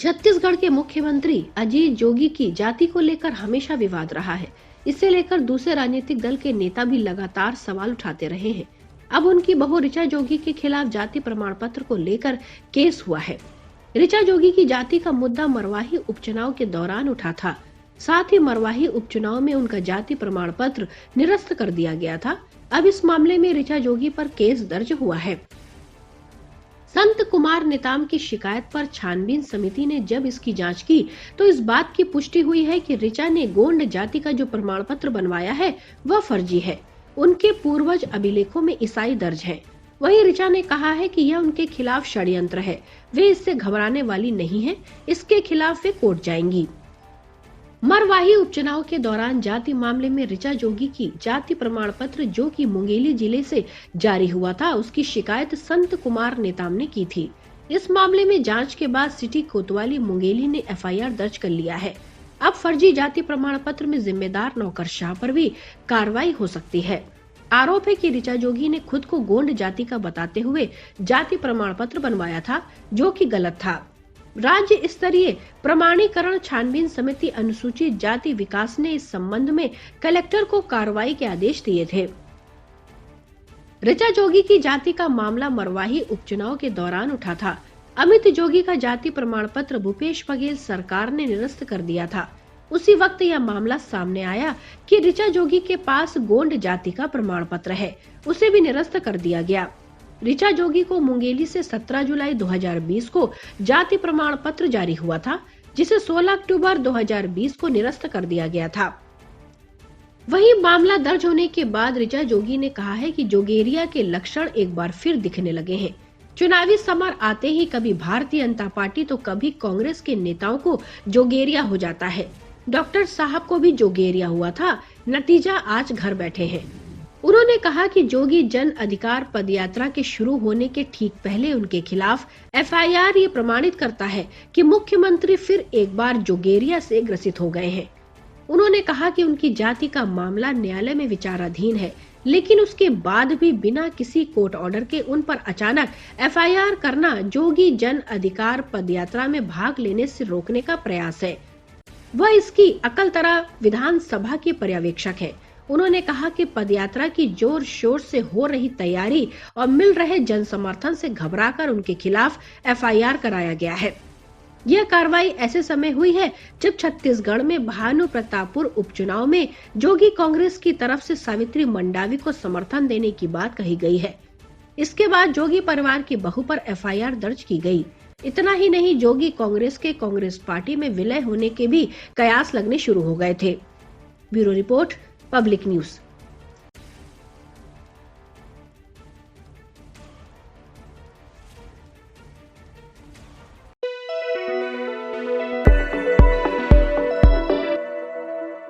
छत्तीसगढ़ के मुख्यमंत्री अजीत जोगी की जाति को लेकर हमेशा विवाद रहा है। इसे लेकर दूसरे राजनीतिक दल के नेता भी लगातार सवाल उठाते रहे हैं। अब उनकी बहू ऋचा जोगी के खिलाफ जाति प्रमाण पत्र को लेकर केस हुआ है। ऋचा जोगी की जाति का मुद्दा मरवाही उपचुनाव के दौरान उठा था। साथ ही मरवाही उपचुनाव में उनका जाति प्रमाण पत्र निरस्त कर दिया गया था। अब इस मामले में ऋचा जोगी पर केस दर्ज हुआ है। संत कुमार नेताम की शिकायत पर छानबीन समिति ने जब इसकी जांच की तो इस बात की पुष्टि हुई है कि ऋचा ने गोंड जाति का जो प्रमाण पत्र बनवाया है वह फर्जी है। उनके पूर्वज अभिलेखों में ईसाई दर्ज है। वहीं ऋचा ने कहा है कि यह उनके खिलाफ षड्यंत्र है। वे इससे घबराने वाली नहीं है। इसके खिलाफ वे कोर्ट जाएंगी। मरवाही उपचुनाव के दौरान जाति मामले में ऋचा जोगी की जाति प्रमाण पत्र जो कि मुंगेली जिले से जारी हुआ था, उसकी शिकायत संत कुमार नेताम ने की थी। इस मामले में जांच के बाद सिटी कोतवाली मुंगेली ने एफआईआर दर्ज कर लिया है। अब फर्जी जाति प्रमाण पत्र में जिम्मेदार नौकरशाह पर भी कार्रवाई हो सकती है। आरोप है कि ऋचा जोगी ने खुद को गोंड जाति का बताते हुए जाति प्रमाण पत्र बनवाया था, जो कि गलत था। राज्य स्तरीय प्रमाणीकरण छानबीन समिति अनुसूचित जाति विकास ने इस संबंध में कलेक्टर को कार्रवाई के आदेश दिए थे। ऋचा जोगी की जाति का मामला मरवाही उपचुनाव के दौरान उठा था। अमित जोगी का जाति प्रमाण पत्र भूपेश बघेल सरकार ने निरस्त कर दिया था। उसी वक्त यह मामला सामने आया कि ऋचा जोगी के पास गोंड जाति का प्रमाण पत्र है, उसे भी निरस्त कर दिया गया। ऋचा जोगी को मुंगेली से 17 जुलाई 2020 को जाति प्रमाण पत्र जारी हुआ था, जिसे 16 अक्टूबर 2020 को निरस्त कर दिया गया था। वहीं मामला दर्ज होने के बाद ऋचा जोगी ने कहा है कि जोगेरिया के लक्षण एक बार फिर दिखने लगे हैं। चुनावी समर आते ही कभी भारतीय जनता पार्टी तो कभी कांग्रेस के नेताओं को जोगेरिया हो जाता है। डॉक्टर साहब को भी जोगेरिया हुआ था, नतीजा आज घर बैठे हैं। उन्होंने कहा कि जोगी जन अधिकार पदयात्रा के शुरू होने के ठीक पहले उनके खिलाफ एफआईआर ये प्रमाणित करता है कि मुख्यमंत्री फिर एक बार जोगेरिया से ग्रसित हो गए हैं। उन्होंने कहा कि उनकी जाति का मामला न्यायालय में विचाराधीन है, लेकिन उसके बाद भी बिना किसी कोर्ट ऑर्डर के उन पर अचानक एफआईआर करना जोगी जन अधिकार पदयात्रा में भाग लेने से रोकने का प्रयास है। वह इसकी अकलतरा विधानसभा के पर्यवेक्षक है। उन्होंने कहा कि पदयात्रा की जोर शोर से हो रही तैयारी और मिल रहे जन समर्थन से घबराकर उनके खिलाफ एफआईआर कराया गया है। यह कार्रवाई ऐसे समय हुई है जब छत्तीसगढ़ में भानु प्रतापपुर उपचुनाव में जोगी कांग्रेस की तरफ से सावित्री मंडावी को समर्थन देने की बात कही गई है। इसके बाद जोगी परिवार की बहू पर एफआईआर दर्ज की गई। इतना ही नहीं, जोगी कांग्रेस के कांग्रेस पार्टी में विलय होने के भी कयास लगने शुरू हो गए थे। Bureau report, public news.